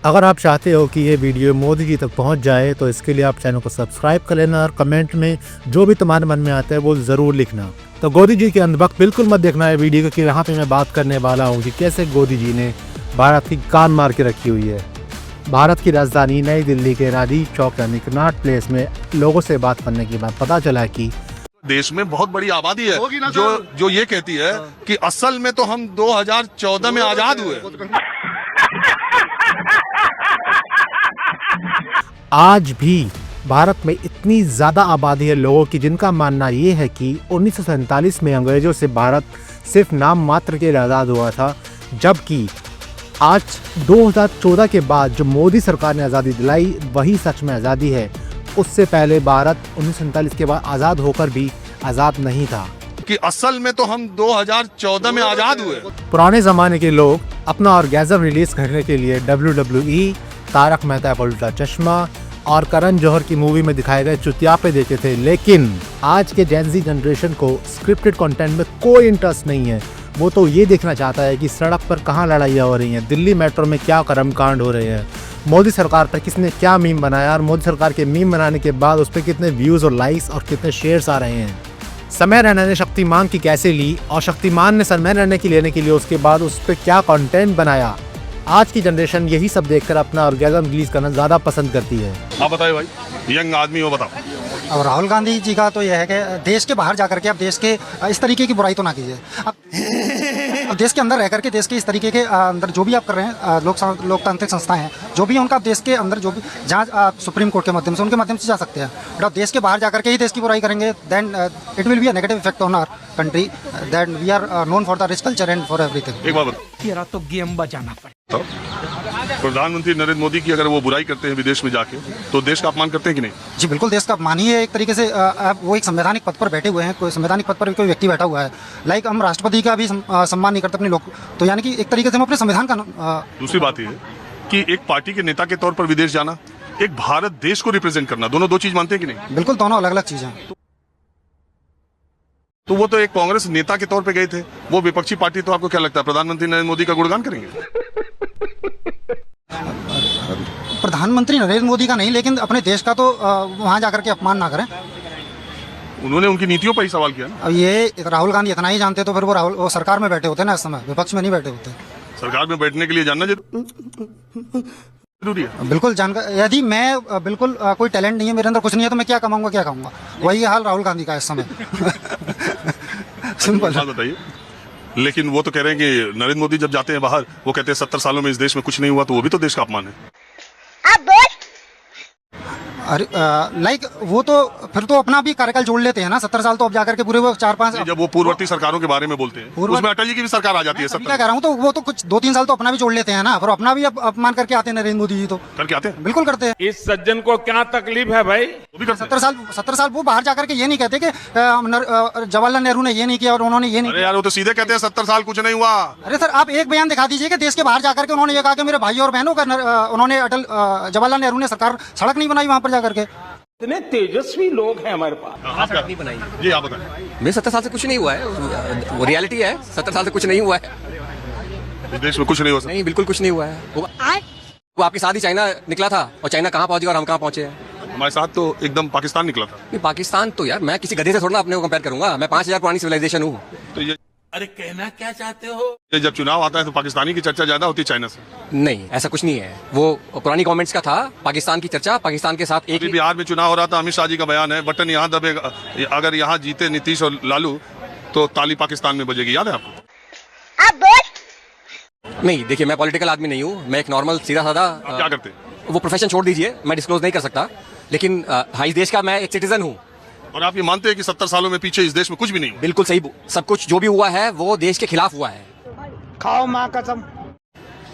अगर आप चाहते हो कि ये वीडियो मोदी जी तक पहुंच जाए तो इसके लिए आप चैनल को सब्सक्राइब कर लेना और कमेंट में जो भी तुम्हारे मन में आता है वो ज़रूर लिखना। तो मोदी जी के अंधभक्त बिल्कुल मत देखना है वीडियो, क्योंकि यहाँ पे मैं बात करने वाला हूँ कि कैसे मोदी जी ने भारत की कान मार के रखी हुई है। भारत की राजधानी नई दिल्ली के राजीव चौक यानी कनॉट प्लेस में लोगों से बात करने के बाद पता चला कि देश में बहुत बड़ी आबादी है जो ये कहती है कि असल में तो हम 2014 में आजाद हुए। आज भी भारत में इतनी ज़्यादा आबादी है लोगों की जिनका मानना ये है कि 1947 में अंग्रेज़ों से भारत सिर्फ नाम मात्र के लिए आज़ाद हुआ था, जबकि आज 2014 के बाद जो मोदी सरकार ने आज़ादी दिलाई वही सच में आज़ादी है। उससे पहले भारत 1947 के बाद आज़ाद होकर भी आज़ाद नहीं था कि असल में तो हम 2014 में आज़ाद हुए। पुराने ज़माने के लोग अपना ऑर्गेज़म रिलीज़ करने के लिए WWE, तारक मेहता का उल्टा चश्मा और करण जौहर की मूवी में दिखाए गए चुतियापे देते थे, लेकिन आज के जेनजी जनरेशन को स्क्रिप्टेड कंटेंट में कोई इंटरेस्ट नहीं है। वो तो ये देखना चाहता है कि सड़क पर कहाँ लड़ाइयाँ हो रही हैं, दिल्ली मेट्रो में क्या कर्मकांड हो रहे हैं, मोदी सरकार पर किसने क्या मीम बनाया और मोदी सरकार के मीम बनाने के बाद उस पर कितने व्यूज़ और लाइक्स और कितने शेयर्स आ रहे हैं। समय रैना ने शक्तिमान की कैसे ली और शक्तिमान ने समय रैना की लेने के लिए उसके बाद उस पर क्या कंटेंट बनाया। आज की जनरेशन यही सब देखकर अपना ऑर्गेज़म रिलीज करना ज़्यादा पसंद करती है। आप बताइए भाई, यंग आदमी हो, बताओ। और राहुल गांधी जी का तो यह है कि देश के बाहर जाकर के आप देश के इस तरीके की बुराई तो ना कीजिए। अब देश के अंदर रह करके देश के इस तरीके के अंदर जो भी आप कर रहे हैं, लोकतांत्रिक संस्थाएं हैं जो भी उनका देश के अंदर जो भी जहाँ सुप्रीम कोर्ट के माध्यम से उनके माध्यम से जा सकते हैं, बट आप देश के बाहर जाकर के ही देश की बुराई करेंगे then it will be a negative effect on our country. Then we are known for the rich culture and for everything. एक बात बताओ, तो गेम बजाना पड़ेगा। प्रधानमंत्री नरेंद्र मोदी की अगर वो बुराई करते हैं विदेश में जाके तो देश का अपमान करते हैं कि नहीं? जी बिल्कुल, देश का अपमान ही है एक तरीके से। वो एक संवैधानिक पद पर बैठे हुए हैं, कोई संवैधानिक पद पर कोई व्यक्ति बैठा हुआ है। लाइक हम राष्ट्रपति का भी सम्मान नहीं करते अपने लोग, तो यानी कि एक तरीके से हम अपने संविधान का दूसरी बात यह है कि एक पार्टी के नेता के तौर पर विदेश जाना, एक भारत देश को रिप्रेजेंट करना, दोनों दो चीज मानते हैं कि नहीं? बिल्कुल, दोनों अलग अलग चीजें हैं। तो वो तो एक कांग्रेस नेता के तौर पे गए थे, वो विपक्षी पार्टी, तो आपको क्या लगता है प्रधानमंत्री नरेंद्र मोदी का गुणगान करेंगे? प्रधानमंत्री नरेंद्र मोदी का नहीं, लेकिन अपने देश का तो वहां जाकर के अपमान ना करें। उन्होंने उनकी नीतियों पर ही सवाल किया ना। अब ये राहुल गांधी इतना ही जानते तो फिर वो सरकार में बैठे होते ना, इस समय विपक्ष में नहीं बैठे होते। सरकार में बैठने के लिए जानना जरूरी है। बिल्कुल जानकर, यदि मैं बिल्कुल कोई टैलेंट नहीं है मेरे अंदर, कुछ नहीं है, तो मैं क्या कमाऊंगा, क्या खाऊंगा? वही हाल राहुल गांधी का इस समय। सिंपल बात बताइए। लेकिन वो तो कह रहे हैं कि नरेंद्र मोदी जब जाते हैं बाहर, वो कहते हैं 70 सालों में इस देश में कुछ नहीं हुआ, तो वो भी तो देश का अपमान है। अरे लाइक वो तो फिर तो अपना भी कार्यकाल जोड़ लेते हैं ना। 70 साल तो अब जाकर के पूरे वो 4-5 जब वो पूर्ववर्ती सरकारों के बारे में बोलते हैं, उसमें अटल जी की भी सरकार आ जाती है। क्या कह रहा हूँ, तो वो तो कुछ 2-3 साल तो अपना भी जोड़ लेते हैं ना, फिर अपना भी अपमान करके आते हैं नरेंद्र मोदी जी। तो करके आते हैं, बिल्कुल करते हैं। इस सज्जन को क्या तकलीफ है भाई? वो भी करते हैं। 70 साल वो बाहर जाकर के ये नहीं कहते कि जवाहरलाल नेहरू ने ये नहीं किया और उन्होंने ये नहीं किया। यार वो तो सीधे कहते हैं 70 साल कुछ नहीं हुआ। अरे सर, आप एक बयान दिखा दीजिए कि देश के बाहर जाकर के उन्होंने ये कहा कि मेरे भाई और बहनों का उन्होंने जवाहरलाल नेहरू ने सरकार सड़क नहीं बनाई वहां पर जाकर के। इतने तेजस्वी लोग हैं हमारे पास। नहीं बनाई जी, आप बताएं। मेरे 70 साल से कुछ नहीं हुआ है, वो रियलिटी है। 70 साल से कुछ नहीं हुआ है इस देश में, कुछ नहीं हो सकता। नहीं, बिल्कुल कुछ नहीं हुआ है। वो आपके साथ ही चाइना निकला था, और चाइना कहाँ पहुंच गया और हम कहाँ पहुंचे हैं? हमारे साथ तो एकदम पाकिस्तान निकला था। नहीं, पाकिस्तान तो यार मैं किसी गधे से थोड़ा ना अपने को कंपेयर करूंगा। मैं 5000 पुरानी सिविलाइजेशन हूँ। तो ये अरे कहना क्या चाहते हो? जब चुनाव आता है तो पाकिस्तानी की चर्चा ज्यादा होती है चाइना से। नहीं, ऐसा कुछ नहीं है। वो पुरानी गवर्नमेंट्स का था पाकिस्तान की चर्चा, पाकिस्तान के साथ एक बिहार में चुनाव हो रहा था, अमित शाह जी का बयान है, बटन यहाँ दबेगा, अगर यहाँ जीते नीतीश और लालू तो ताली पाकिस्तान में बजेगी। याद है आपको? नहीं, देखिए मैं पॉलिटिकल आदमी नहीं हूँ, मैं एक नॉर्मल सीधा साधा। क्या करते हैं? वो प्रोफेशन छोड़ दीजिए, मैं डिस्क्लोज नहीं कर सकता, लेकिन इस देश का मैं एक सिटीजन हूँ। और आप ये मानते हैं कि 70 सालों में पीछे इस देश में कुछ भी नहीं हुआ? बिल्कुल सही। सब कुछ जो भी हुआ है वो देश के खिलाफ हुआ है। खाओ माँ कसम।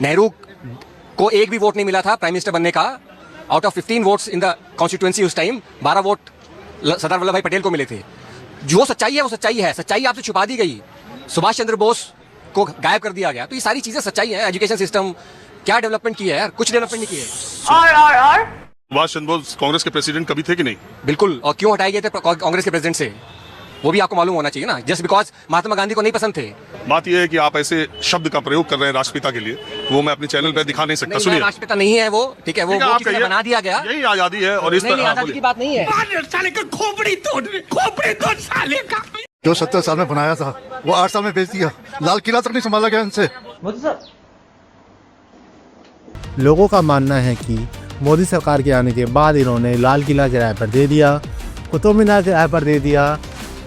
नेहरू को एक भी वोट नहीं मिला था प्राइम मिनिस्टर बनने का। Out of 15 votes in the constituency उस टाइम 12 वोट सरदार वल्लभ भाई पटेल को मिले थे। जो सच्चाई है वो सच्चाई है, सच्चाई आपसे छुपा दी गई। सुभाष चंद्र बोस को गायब कर दिया गया। तो ये सारी चीजें सच्चाई है। एजुकेशन सिस्टम क्या डेवलपमेंट की है यार? कुछ डेवलपमेंट नहीं की है। सुभाष चंद्र बोस कांग्रेस के प्रेसिडेंट कभी थे कि नहीं? बिल्कुल। और क्यों हटाए गए थे कांग्रेस के प्रेसिडेंट से? वो भी आपको मालूम होना चाहिए ना, जस्ट बिकॉज महात्मा गांधी को नहीं पसंद थे। बात यह है कि आप ऐसे शब्द का प्रयोग कर रहे हैं राष्ट्रपिता के लिए, वो मैं अपने चैनल पे दिखा नहीं सकता। नहीं, सुनिए, राष्ट्रपिता नहीं है वो, ठीक है, वो आप किसी ने कहिए, बना दिया गया। यही आजादी है और इस नहीं, तरह आजादी की बात नहीं है। जो 70 साल में बनाया था वो 8 साल में बेच दिया। लाल किला तक नहीं संभाला गया इनसे। लोगों का मानना है कि मोदी सरकार के आने के बाद इन्होंने लाल किला किराए पर दे दिया, कुतुब मीनार किराए पर दे दिया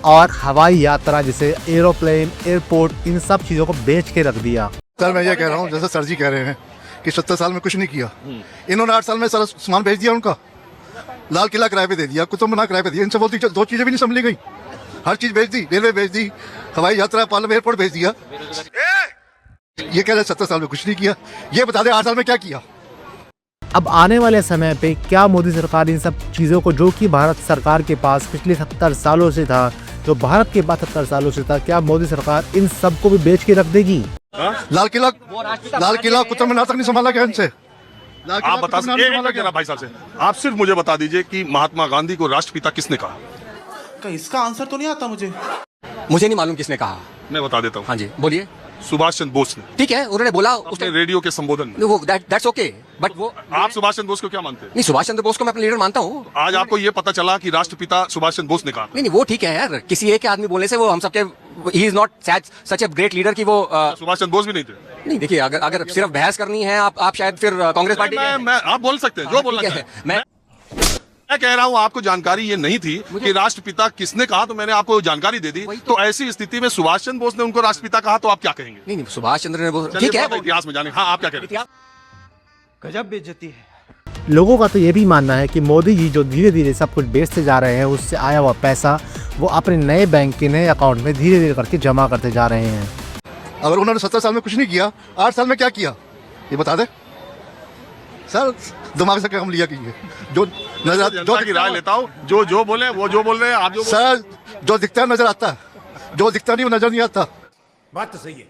और हवाई यात्रा जैसे एरोप्लेन, एयरपोर्ट, इन सब चीज़ों को बेच के रख दिया। सर मैं ये कह रहा हूँ, जैसे सर जी कह रहे हैं कि 70 साल में कुछ नहीं किया, इन्होंने 8 साल में सारा सामान बेच दिया उनका। लाल किला किराए पे दे दिया, कुतुब मीनार किराए पे दिया, इनसे बोलती 2 चीज़ें भी नहीं संभली गई। हर चीज़ बेच दी, रेलवे बेच दी, हवाई यात्रा, पार्लियामेंट, एयरपोर्ट बेच दिया। ये कह रहे 70 साल में कुछ नहीं किया, ये बता दें 8 साल में क्या किया। अब आने वाले समय पे क्या मोदी सरकार इन सब चीज़ों को, जो कि भारत सरकार के पास पिछले 70 सालों से था, जो भारत के पास 70 सालों से था, क्या मोदी सरकार इन सब को भी बेच के रख देगी? लाल किला कुतुब मीनार तक नहीं संभाला गया इनसे। आप बता सकते भाई साहब से, आप सिर्फ मुझे बता दीजिए कि महात्मा गांधी को राष्ट्रपिता किसने कहा? इसका आंसर तो नहीं आता मुझे नहीं मालूम किसने कहा। मैं बता देता हूँ। हाँ जी बोलिए। सुभाष चंद्र बोस ने। ठीक है, उन्होंने बोला उसने रेडियो के संबोधन में। वो दैट्स ओके, बट वो आप सुभाष चंद्र बोस को क्या मानते हैं? नहीं, सुभाष चंद्र बोस को मैं अपना लीडर मानता हूँ। आज आपको ये पता चला कि राष्ट्रपिता सुभाष चंद्र बोस ने कहा। नहीं, वो ठीक है यार, किसी एक आदमी बोलने से वो हम सबके, he is not such a great leader कि वो सुभाष चंद्र बोस भी नहीं थे। नहीं, देखिए, अगर सिर्फ बहस करनी है आप शायद फिर कांग्रेस पार्टी आप बोल सकते हैं जो बोलना है। मैं कह रहा हूँ आपको जानकारी ये नहीं थी कि राष्ट्रपिता किसने कहा, तो मैंने आपको जानकारी दे दी। तो ऐसी स्थिति में सुभाष चंद्र बोस ने उनको राष्ट्रपिता कहा, तो आप क्या कहेंगे? नहीं, सुभाष चंद्र ने, ठीक है, इतिहास में जाने। हाँ, आप क्या कह रहे हैं? गजब बेइज्जती है। लोगों का तो ये भी मानना है कि मोदी जी जो धीरे धीरे सब कुछ बेचते जा रहे हैं, उससे आया हुआ पैसा वो अपने नए बैंक के नए अकाउंट में धीरे धीरे करके जमा करते जा रहे हैं। अगर उन्होंने 70 साल में कुछ नहीं किया, 8 साल में क्या किया ये बता दे सर। दिमाग से काम लिया कीजिए। जो नजर की राय लेता हूँ, जो बोले वो जो बोल रहे हैं आप, जो सर जो दिखता है नजर आता है, जो दिखता नहीं वो नजर नहीं आता। बात तो सही है।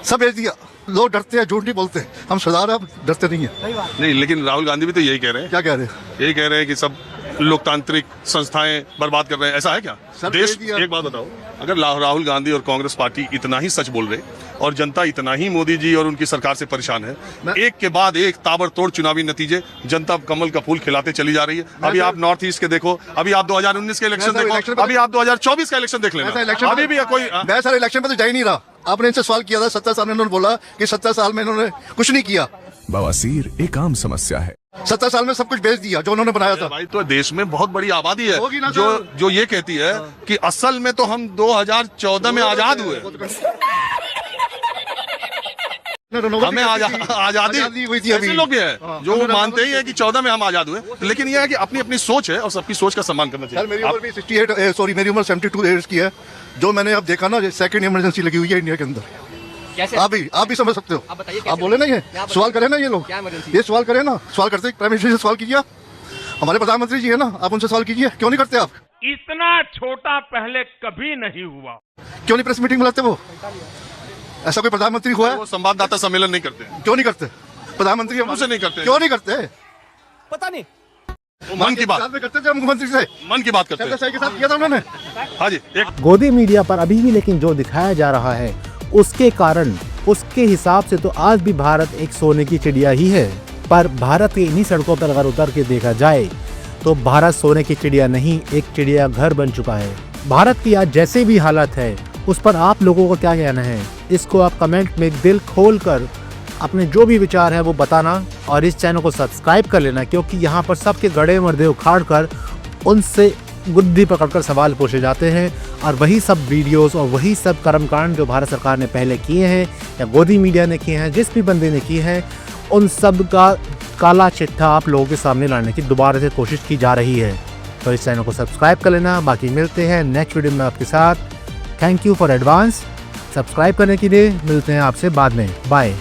सब बेच दिया। लोग डरते हैं, झूठ नहीं बोलते। हम सुधार हैं, डरते नहीं है। नहीं, लेकिन राहुल गांधी भी तो यही कह रहे हैं। क्या कह रहे हैं? यही कह रहे हैं कि सब लोकतांत्रिक संस्थाएं बर्बाद कर रहे हैं। ऐसा है क्या? देश, एक बात बताओ, अगर राहुल गांधी और कांग्रेस पार्टी इतना ही सच बोल रहे और जनता इतना ही मोदी जी और उनकी सरकार से परेशान है, एक के बाद एक ताबड़तोड़ चुनावी नतीजे, जनता कमल का फूल खिलाते चली जा रही है। अभी आप नॉर्थ ईस्ट के देखो, अभी आप 2019 के इलेक्शन देखो, अभी आप 2024 का इलेक्शन देख लेना। अभी भी कोई, मैं सर इलेक्शन में तो जा ही नहीं रहा। आपने इनसे सवाल किया था 70 साल में, इन्होंने बोला कि 70 साल में इन्होंने कुछ नहीं किया। बवासीर एक आम समस्या है। 70 साल में सब कुछ बेच दिया जो उन्होंने बनाया था। भाई, तो देश में बहुत बड़ी आबादी है होगी ना जो ये कहती है कि असल में तो हम 2014 में आजाद हुए, हमें आजादी हुई थी। ऐसे लोग भी हैं जो मानते ही है कि 14 में हम आजाद हुए, लेकिन यह है कि अपनी अपनी सोच है और सबकी सोच का सम्मान करना चाहिए। मेरी उम्र भी 72 ईयर्स की है। जो मैंने अब देखा ना, सेकंड इमरजेंसी लगी हुई है इंडिया के अंदर। कैसे? आप भी समझ सकते हो। आप बोले नहीं है, सवाल करें ना ये लोग, ये सवाल करें ना, सवाल करते प्राइम मिनिस्टर से सवाल कीजिए। हमारे प्रधानमंत्री जी है ना, आप उनसे सवाल कीजिए। क्यों नहीं करते आप? इतना छोटा पहले कभी नहीं हुआ। क्यों नहीं प्रेस मीटिंग बुलाते वो? ऐसा कोई प्रधानमंत्री हुआ है? वो संवाददाता सम्मेलन नहीं करते। क्यों नहीं करते? प्रधानमंत्री हमसे नहीं करते। क्यों नहीं करते? पता नहीं। मन की बात करते थे मुख्यमंत्री से, मन की बात करते हैं। के साथ किया था उन्होंने। हाँ जी, एक गोदी मीडिया पर अभी भी लेकिन जो दिखाया जा रहा है, उसके कारण, उसके हिसाब से तो आज भी भारत एक सोने की चिड़िया ही है। पर भारत की इन्हीं सड़कों पर अगर उतर के देखा जाए तो भारत सोने की चिड़िया नहीं, एक चिड़िया घर बन चुका है। भारत की आज जैसे भी हालत है, उस पर आप लोगों को क्या कहना है? इसको आप कमेंट में दिल खोल कर अपने जो भी विचार है वो बताना और इस चैनल को सब्सक्राइब कर लेना, क्योंकि यहाँ पर सबके गड़े मर्दे उखाड़ कर उनसे बुद्धि पकड़कर सवाल पूछे जाते हैं और वही सब वीडियोस और वही सब कर्मकांड जो भारत सरकार ने पहले किए हैं या गोदी मीडिया ने किए हैं, जिस भी बंदे ने किए हैं, उन सब का काला चिट्ठा आप लोगों के सामने लाने की दोबारा से कोशिश की जा रही है। तो इस चैनल को सब्सक्राइब कर लेना। बाकी मिलते हैं नेक्स्ट वीडियो में आपके साथ। Thank you for advance. Subscribe करने के लिए मिलते हैं आपसे बाद में। बाय।